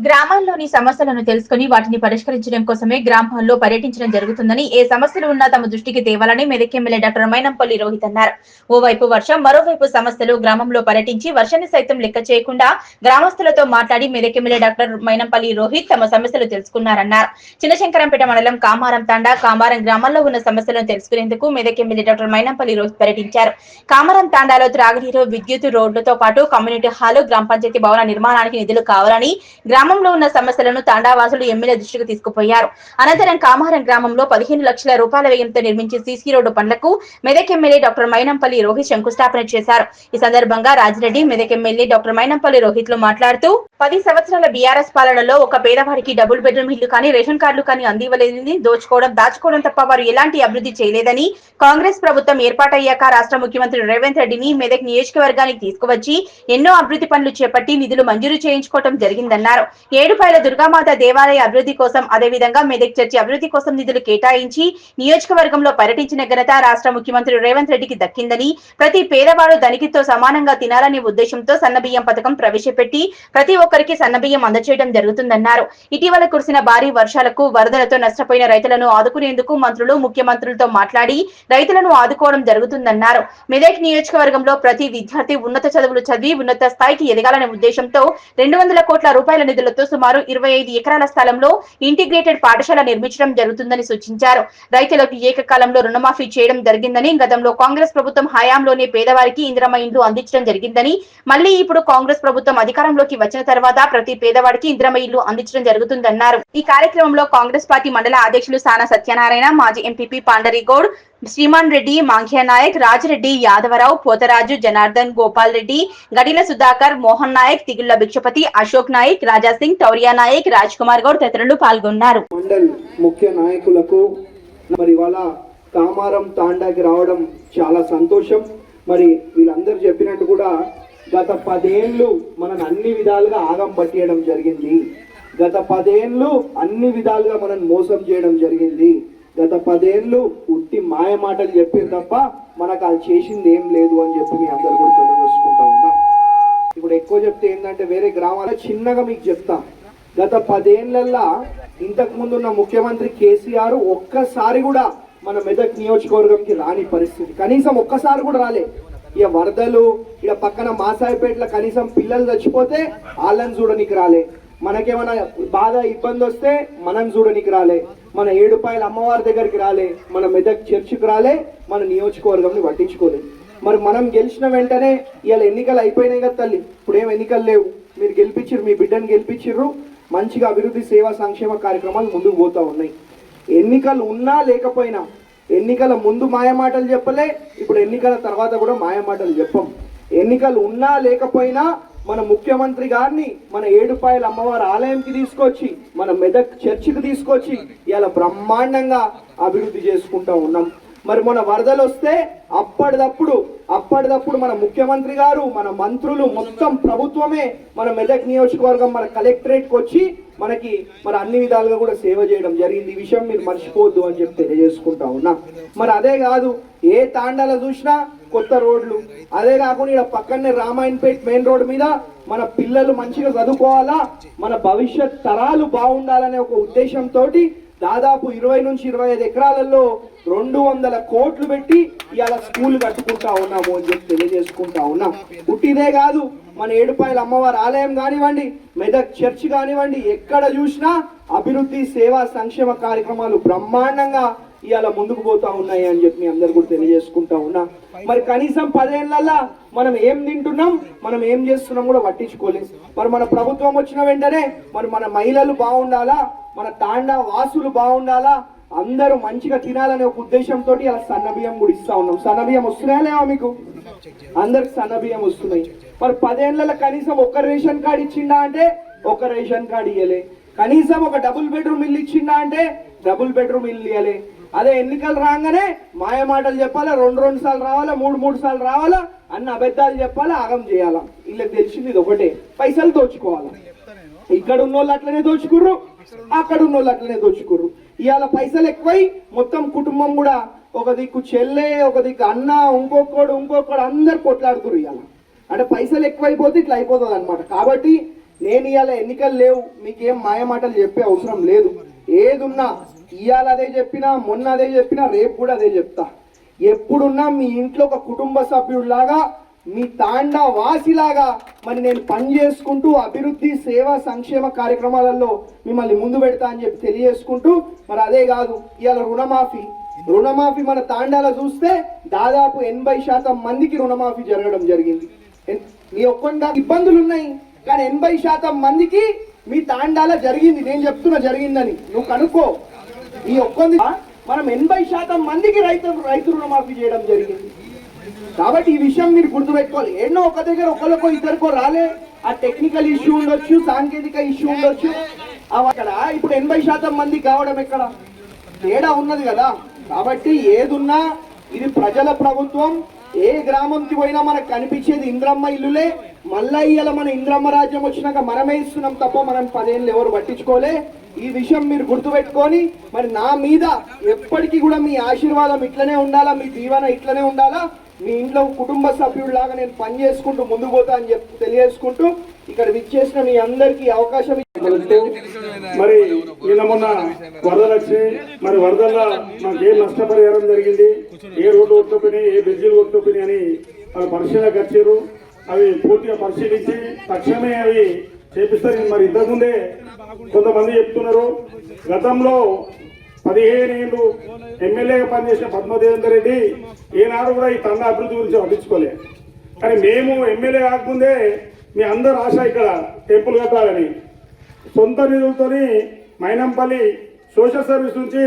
గ్రామాల్లోని సమస్యలను తెలుసుకుని వాటిని పరిష్కరించడం కోసమే గ్రామాల్లో పర్యటించడం జరుగుతుందని, ఏ సమస్యలు ఉన్నా తమ దృష్టికి తేవాలని మెదక్ ఎమ్మెల్యే డాక్టర్ మైనంపల్లి రోహిత్ అన్నారు. ఓవైపు వర్షం, మరోవైపు సమస్యలు గ్రామంలో పర్యటించి వర్షాన్ని సైతం లెక్క చేయకుండా గ్రామస్తులతో మాట్లాడి మెదక్ ఎమ్మెల్యే డాక్టర్ మైనంపల్లి రోహిత్ తమ సమస్యలు తెలుసుకున్నారన్నారు. చిన్నశంకరంపేట మండలం కామారం తాండా, కామారం గ్రామాల్లో ఉన్న సమస్యలను తెలుసుకునేందుకు మెదక్ ఎమ్మెల్యే డాక్టర్ మైనంపల్లి రోహిత్ పర్యటించారు. కామారం తాండాలో త్రాగునీరు, విద్యుత్, రోడ్లతో పాటు కమ్యూనిటీ హాలు, గ్రామ పంచాయతీ భవన నిర్మాణానికి నిధులు కావాలని గ్రామంలో ఉన్న సమస్యలను తాండావాసులు ఎమ్మెల్యే దృష్టికి తీసుకుపోయారు. అనంతరం కామారం గ్రామంలో 15 లక్షల రూపాయల వ్యయంతో నిర్మించి సీసీ రోడ్డు పనులకు మెదక్ ఎమ్మెల్యే డాక్టర్ మైనంపల్లి రోహిత్ శంకుస్థాపన చేశారు. ఈ సందర్భంగా రాజిరెడ్డి, మెదక్ ఎమ్మెల్యే డాక్టర్ మైనంపల్లి రోహిత్ లు మాట్లాడుతూ 10 సంవత్సరాల బీఆర్ఎస్ పాలనలో ఒక పేదవారికి డబుల్ బెడ్రూమ్ ఇల్లు కానీ, రేషన్ కార్డులు కానీ అందివ్వలేదని, దాచుకోవడం తప్ప వారు ఎలాంటి అభివృద్ధి చేయలేదని, కాంగ్రెస్ ప్రభుత్వం ఏర్పాటయ్యాక రాష్ట్ర ముఖ్యమంత్రి రేవంత్ రెడ్డిని మెదక్ నియోజకవర్గానికి తీసుకువచ్చి ఎన్నో అభివృద్ధి పనులు చేపట్టి నిధులు మంజూరు చేయించుకోవడం జరిగిందన్నారు. ఏడుపాయల దుర్గామాత దేవాలయ అభివృద్ధి కోసం, అదేవిధంగా మెదక్ చర్చి అభివృద్ధి కోసం నిధులు కేటాయించి నియోజకవర్గంలో పర్యటించిన ఘనత రాష్ట్ర ముఖ్యమంత్రి రేవంత్ రెడ్డికి దక్కిందని, ప్రతి పేదవాడు ధనికితో సమానంగా తినాలనే ఉద్దేశంతో సన్నబియ్యం పథకం ప్రవేశపెట్టి ప్రతి ఒక్కరికి సన్నబియ్యం అందజేయడం జరుగుతుందన్నారు. ఇటీవల కురిసిన భారీ వర్షాలకు, వరదలతో నష్టపోయిన రైతులను ఆదుకునేందుకు మంత్రులు, ముఖ్యమంత్రులతో మాట్లాడి రైతులను ఆదుకోవడం జరుగుతుందన్నారు. మెదక్ నియోజకవర్గంలో ప్రతి విద్యార్థి ఉన్నత చదువులు చదివి ఉన్నత స్థాయికి ఎదగాలనే ఉద్దేశంతో 200 కోట్ల రూపాయల నిధులతో సుమారు 25 ఎకరాల స్థలంలో ఇంటిగ్రేటెడ్ పాఠశాల నిర్మించడం జరుగుతుందని సూచించారు. రైతులకు ఏకకాలంలో రుణమాఫీ చేయడం జరిగిందని, గతంలో కాంగ్రెస్ ప్రభుత్వం హయాంలోనే పేదవారికి ఇందిరమ్మ ఇండ్లు అందించడం జరిగిందని, మళ్లీ ఇప్పుడు కాంగ్రెస్ ప్రభుత్వం అధికారంలోకి వచ్చిన తర్వాత ప్రతి పేదవాడికి ఇందిరమ్మ ఇల్లు అందించడం జరుగుతుందన్నారు. ఈ కార్యక్రమంలో కాంగ్రెస్ పార్టీ మండల అధ్యక్షులు సానా సత్యనారాయణ, మాజీ ఎంపీపీ పాండరిగౌడ్, శ్రీమాన్ రెడ్డి, మాంఖ్య నాయక్, రాజిరెడ్డి, యాదవరావు, పోతరాజు, జనార్దన్, గోపాల్ రెడ్డి, గడిల సుధాకర్, మోహన్ నాయక్, తిగుళ్ల భిక్షపతి, అశోక్ నాయక్, రాజా సింగ్, టౌరియా నాయక్, రాజ్ కుమార్ గౌడ్ తదితరులు పాల్గొన్నారు. మండల్ ముఖ్య నాయకులకు మరి వాళ్ళ కామారం తాండాకి రావడం చాలా సంతోషం. మరి వీళ్ళందరూ చెప్పినట్టు కూడా గత 10 ఏళ్ళు మనల్ని అన్ని విధాలుగా ఆగం పట్టేయడం జరిగింది. గత 10 ఏళ్ళు అన్ని విధాలుగా మనం మోసం చేయడం జరిగింది. గత 10 ఏళ్ళు ఉట్టి మాయ మాటలు చెప్పారు తప్ప మనకు అది చేసింది ఏం లేదు అని చెప్పి మీ అందరు కూడా తెలియజేసుకుంటా ఉన్నాం. ఇప్పుడు ఎక్కువ చెప్తే ఏంటంటే వేరే గ్రామాల చిన్నగా మీకు చెప్తా. గత 10 ఏళ్లల్లా ఇంతకు ముందు ఉన్న ముఖ్యమంత్రి కేసీఆర్ ఒక్కసారి కూడా మన మెదక్ నియోజకవర్గంకి రాని పరిస్థితి, కనీసం ఒక్కసారి కూడా రాలే. ఇక వరదలు, ఇక పక్కన మాసాయిపేటలో కనీసం పిల్లలు చచ్చిపోతే వాళ్ళని చూడనికి రాలే. మనకేమైనా బాగా ఇబ్బంది వస్తే మనం చూడనికి రాలే. మన ఏడుపాయల అమ్మవారి దగ్గరికి రాలే, మన మెదక్ చర్చికి రాలే, మన నియోజకవర్గంని పట్టించుకోలేదు. మరి మనం గెలిచిన వెంటనే ఇవాళ ఎన్నికలు అయిపోయినాయి కదా తల్లి, ఇప్పుడేం ఎన్నికలు లేవు. మీరు గెలిపించారు, మీ బిడ్డను గెలిపించారు, మంచిగా అభివృద్ధి, సేవా, సంక్షేమ కార్యక్రమాలు ముందుకు పోతా ఉన్నాయి. ఎన్నికలు ఉన్నా లేకపోయినా, ఎన్నికల ముందు మాయమాటలు చెప్పలే, ఇప్పుడు ఎన్నికల తర్వాత కూడా మాయమాటలు చెప్పం. ఎన్నికలు ఉన్నా లేకపోయినా మన ముఖ్యమంత్రి గారిని మన ఏడుపాయల అమ్మవారి ఆలయంకి తీసుకొచ్చి, మన మెదక్ చర్చికి తీసుకొచ్చి ఇలా బ్రహ్మాండంగా అభివృద్ధి చేసుకుంటూ ఉన్నాం. మరి మన వరదలు వస్తే అప్పటిదప్పుడు మన ముఖ్యమంత్రి గారు, మన మంత్రులు, మొత్తం ప్రభుత్వమే మన మెదక్ నియోజకవర్గం, మన కలెక్టరేట్కి వచ్చి మనకి మరి అన్ని విధాలుగా కూడా సేవ చేయడం జరిగింది. ఈ విషయం మీరు మర్చిపోవద్దు అని చెప్పి తెలియజేసుకుంటా ఉన్నా. మరి అదే కాదు, ఏ తాండాలో చూసినా కొత్త రోడ్లు. అదే కాకుండా ఇక్కడ పక్కనే రామాయణపేట్ మెయిన్ రోడ్ మీద మన పిల్లలు మంచిగా చదువుకోవాలా, మన భవిష్యత్ తరాలు బాగుండాలనే ఒక ఉద్దేశంతో దాదాపు 20 నుంచి 25 ఎకరాలలో 200 కోట్లు పెట్టి ఇవాళ స్కూల్ కట్టుకుంటా ఉన్నాము అని చెప్పి తెలియజేసుకుంటా ఉన్నాం. పుట్టిదే కాదు, మన ఏడుపాయల అమ్మవారి ఆలయం కానివ్వండి, మెదక్ చర్చ్ కానివ్వండి, ఎక్కడ చూసినా అభివృద్ధి, సేవా, సంక్షేమ కార్యక్రమాలు బ్రహ్మాండంగా ఇవాళ ముందుకు పోతా ఉన్నాయి అని చెప్పి అందరు కూడా తెలియజేసుకుంటా ఉన్నా. మరి కనీసం 10 ఏళ్లలో మనం ఏం తింటున్నాం, మనం ఏం చేస్తున్నాం కూడా పట్టించుకోలేదు. మరి మన ప్రభుత్వం వచ్చిన వెంటనే మరి మన మహిళలు బాగుండాలా, మన తాండా వాసులు బాగుండాలా, అందరూ మంచిగా తినాలనే ఒక ఉద్దేశంతో ఇలా సన్నబియ్యం కూడా ఇస్తా ఉన్నాం. సన్నబియ్యం వస్తున్నాయా లేవా మీకు? అందరికి సన్నబియ్యం వస్తున్నాయి. మరి 10 ఏళ్లలో కనీసం ఒక రేషన్ కార్డు ఇచ్చిండా అంటే ఒక రేషన్ కార్డు ఇయ్యలే. కనీసం ఒక డబుల్ బెడ్రూమ్ ఇల్లు ఇచ్చిండా అంటే డబుల్ బెడ్రూమ్ ఇల్లు ఇయ్యలే. అదే ఎన్నికలు రాగానే మాయ మాటలు చెప్పాలా, 2 సార్లు రావాలా, 3 సార్లు రావాలా, అన్న అబద్ధాలు చెప్పాలా, ఆగం చేయాలా. వీళ్ళకి తెలిసింది ఇది ఒకటే, పైసలు దోచుకోవాలా. ఇక్కడ ఉన్న వాళ్ళు అట్లనే దోచుకుర్రు, అక్కడ ఉన్న వాళ్ళు అట్లనే దోచుకుర్రు. ఇవాళ పైసలు ఎక్కువై మొత్తం కుటుంబం కూడా ఒక దిక్కు చెల్లె, ఒక దిక్కు అన్న, ఇంకొకడు అందరు కొట్లాడుతురు. ఇవాళ అంటే పైసలు ఎక్కువైపోతే ఇట్లా అయిపోతుంది అనమాట. కాబట్టి నేను ఇవాళ ఎన్నికలు లేవు, మీకేం మాయమాటలు చెప్పే అవసరం లేదు. ఏదున్నా ఇవాళ అదే చెప్పినా, మొన్న అదే చెప్పినా, రేపు కూడా అదే చెప్తా. ఎప్పుడున్నా మీ ఇంట్లో ఒక కుటుంబ సభ్యుడిలాగా, మీ తాండా వాసిలాగా మరి నేను పని చేసుకుంటూ అభివృద్ధి, సేవా, సంక్షేమ కార్యక్రమాలలో మిమ్మల్ని ముందు పెడతా అని చెప్పి తెలియజేసుకుంటూ, మరి అదే కాదు ఇవాళ రుణమాఫీ మన తాండాలో చూస్తే దాదాపు 80% మందికి రుణమాఫీ జరగడం జరిగింది. మీ ఒక్కొండ ఇబ్బందులు ఉన్నాయి, కానీ 80% మందికి మీ తాండాలో జరిగింది. నేను చెప్తున్నా జరిగిందని, నువ్వు కనుక్కో. ఈ ఒక్కొంది మనం 80% మందికి రైతు రుణమాఫీ చేయడం జరిగింది. కాబట్టి ఈ విషయం మీరు గుర్తుపెట్టుకోవాలి. ఎన్నో ఒక దగ్గర ఒకరికో ఇద్దరికో రాలే, ఆ టెక్నికల్ ఇష్యూ ఉండొచ్చు, సాంకేతిక ఇష్యూ ఉండొచ్చు. అక్కడ ఇప్పుడు 80% మంది కావడం ఎక్కడ తేడా ఉన్నది కదా. కాబట్టి ఏదున్నా ఇది ప్రజల ప్రభుత్వం. ఏ గ్రామంకి పోయినా మనకు కనిపించేది ఇంద్రమ్మ ఇల్లులే. మళ్ళా ఇయ్యాల మన ఇంద్రమ్మ రాజ్యం వచ్చినాక మనమే ఇస్తున్నాం తప్ప మనం 10 ఏళ్ళు ఎవరు పట్టించుకోలే. ఈ విషయం మీరు గుర్తుపెట్టుకొని మరి నా మీద ఎప్పటికీ కూడా మీ ఆశీర్వాదం ఇట్లనే ఉండాలా, మీ దీవెన ఇట్లనే ఉండాలా. మీ ఇంట్లో కుటుంబ సభ్యుడిలాగా నేను పని చేసుకుంటూ ముందుకు పోతా అని చెప్పి తెలియజేసుకుంటూ ఇక్కడ విచ్చేసిన మీ అందరికీ అవకాశం మరి నిన్న మొన్న వరదలు వచ్చాయి. మరి వరదల్లో మాకు ఏ నష్టపరిహారం జరిగింది, ఏ రోడ్లు కొట్టుకుపోయినాయి, ఏ బ్రిడ్జిలు కొట్టుకుపోయినాయి అని వాళ్ళు పరిశీలనకు వచ్చారు. అవి పూర్తిగా పరిశీలించి తక్షణమే అవి చేపిస్తారు. మరి ఇంతకుముందే కొంతమంది చెప్తున్నారు, గతంలో 15 ఏళ్ళు ఎమ్మెల్యేగా పనిచేసిన పద్మదేవేందర్ రెడ్డి ఈనాడు కూడా ఈ తండ అభివృద్ధి గురించి పట్టించుకోలేదు. కానీ మేము ఎమ్మెల్యే కాకముందే మీ అందరు ఆశ ఇక్కడ టెంపుల్ కట్టాలని సొంత నిధులతో మైనంపల్లి సోషల్ సర్వీస్ నుంచి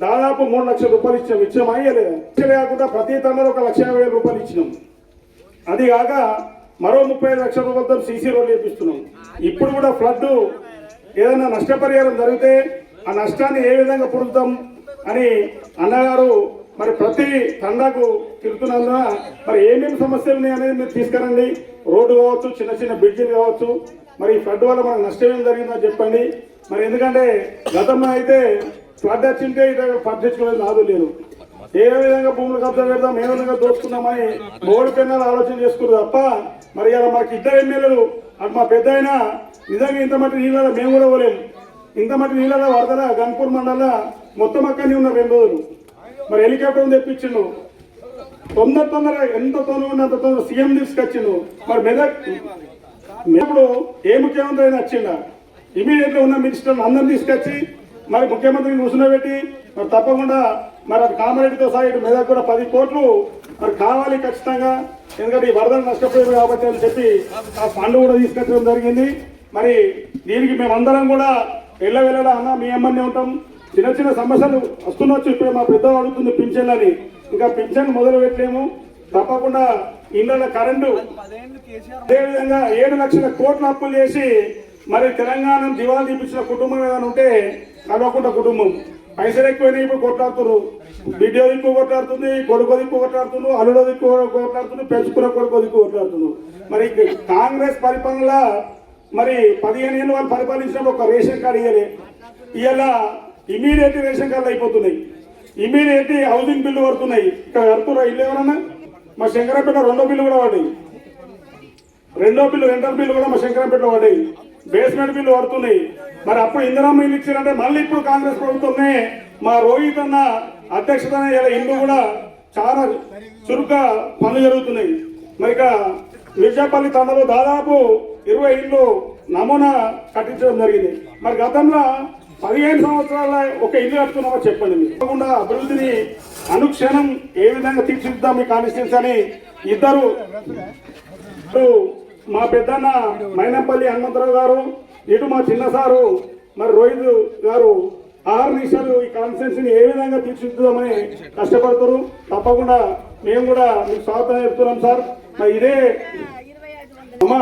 దాదాపు 3 లక్షల రూపాయలు ఇచ్చాం అయ్యలేదు. కాకుండా ప్రతి తండలో 1,50,000 రూపాయలు ఇచ్చినాం. అది కాక మరో 35 లక్షల రూపాయలతో సీసీ రోడ్లు వేపిస్తున్నాం. ఇప్పుడు కూడా ఫ్లడ్ ఏదైనా నష్టపరిహారం జరిగితే ఆ నష్టాన్ని ఏ విధంగా పొందుతాం అని అన్నగారు మరి ప్రతి తండాకు తిరుగుతున్నందున మరి ఏమేమి సమస్యలు ఉన్నాయి అనేది మీరు తీసుకురండి. రోడ్డు కావచ్చు, చిన్న చిన్న బ్రిడ్జిలు కావచ్చు. మరి ఫ్లడ్ వల్ల మనకు నష్టం ఏం జరిగిందో చెప్పండి. మరి ఎందుకంటే గతంలో అయితే ఫ్లడ్ వచ్చింటే ఇట్లా పట్టించుకోలేదు నాదు లేదు. ఏ విధంగా భూములు కబ్జా పెడదాం, ఏ విధంగా దోచుకుందామని మూడు పెన్నాలు ఆలోచన చేసుకున్నారు తప్ప మరి ఇలా మనకి 2 ఎమ్మెల్యేలు అటు మా పెద్ద అయినా నిజంగా ఇంత మట్టి నీళ్ళలో మేము కూడా పోలేము. ఇంత మట్టి నీళ్ళలో వరదల గన్పూర్ మండలంలో మొత్తం అక్కడనే ఉన్న 2 రోజులు. మరి హెలికాప్టర్ తెప్పించిండు, తొందరగా ఎంత తొందరగా ఉంటే అంత తొందర సీఎం తీసుకొచ్చిండు. మరి మెదక్ ఇప్పుడు ఏ ముఖ్యమంత్రి అయినా వచ్చిందా, ఇమీడియట్గా ఉన్న మినిస్టర్లు అందరిని తీసుకొచ్చి మరి ముఖ్యమంత్రిని కూర్చున్నబెట్టి మరి తప్పకుండా మరి అది కామారెడ్డితో సహా ఇటు మెదక్ కూడా 10 కోట్లు మరి కావాలి ఖచ్చితంగా. ఎందుకంటే ఈ వరదలు నష్టపోయింది కాబట్టి అని చెప్పి ఆ ఫండ్ కూడా తీసుకొచ్చడం జరిగింది. మరి దీనికి మేమందరం కూడా వెళ్ళ అన్న మీ అమ్మనే ఉంటాం. చిన్న చిన్న సమస్యలు వస్తుండొచ్చు. ఇప్పుడు మా పెద్ద అడుగుతుంది పింఛన్ అని, ఇంకా పింఛన్ మొదలు పెట్టలేము. తప్పకుండా ఇళ్ళ కరెంటు అదేవిధంగా 7 లక్షల కోట్ల అప్పులు చేసి మరి తెలంగాణ దివాలా తీపించిన కుటుంబం ఏదైనా ఉంటే కలవకుండా కుటుంబం. పైసలు ఎక్కువైనా ఇప్పుడు కొట్లాడుతున్నారు. బిడ్డ దిక్కు కొట్లాడుతుంది, కొడుకు దిక్కు కొట్లాడుతున్నారు, అల్లుడ దిక్కు కొట్లాడుతున్నారు, పెంచుకున్న కొడుకు దిక్కు కొట్లాడుతున్నారు. మరి కాంగ్రెస్ పరిపాలనలో మరి 15 ఏళ్ళు వాళ్ళు పరిపాలించినప్పుడు ఒక రేషన్ కార్డు ఇవ్వలే. ఇవాళ ఇమీడియట్ రేషన్ కార్డులు అయిపోతున్నాయి, ఇమీడియట్ హౌసింగ్ బిల్లు పడుతున్నాయి. ఇక్కడ కడుతున్నా ఇల్లు ఎవరన్నా మా శంకరంపేట 2వ బిల్లు కూడా పడ్డాయి. 2వ బిల్లు రెంటల్ బిల్లు కూడా మా శంకరంపేటలో పడ్డాయి. బేస్మెంట్ బిల్లు పడుతున్నాయి. మరి అప్పుడు ఇందిరమ్మ ఇల్లు ఇచ్చారంటే మళ్ళీ ఇప్పుడు కాంగ్రెస్ ప్రభుత్వమే మా రోహిత్ అన్న అధ్యక్షతన ఇలా ఇల్లు కూడా చాలా చురుగ్గా పనులు జరుగుతున్నాయి. మరి ఇక మిర్జాపల్లి తండలో దాదాపు 20 ఇళ్ళు నమూనా కట్టించడం జరిగింది. మరి గతంలో 15 సంవత్సరాల ఒక ఇల్లు కట్టుకున్నామో చెప్పండి. మీరు తప్పకుండా అభివృద్ధిని అనుక్షణం ఏ విధంగా తీర్చిదిద్దాం మీ కాన్స్టిట్యూన్సీ అని ఇద్దరు మా పెద్దన్న మైనంపల్లి హనుమంతరావు గారు, ఇటు మా చిన్న సారు మరి రోహిత్ గారు 6 నిమిషాలు ఈ కాన్స్టిట్యూన్సీని ఏ విధంగా తీర్చిదిద్దామని కష్టపడతారు. తప్పకుండా మేము కూడా మీకు స్వాగతం చెప్తున్నాం సార్. మరి ఇదే అమ్మా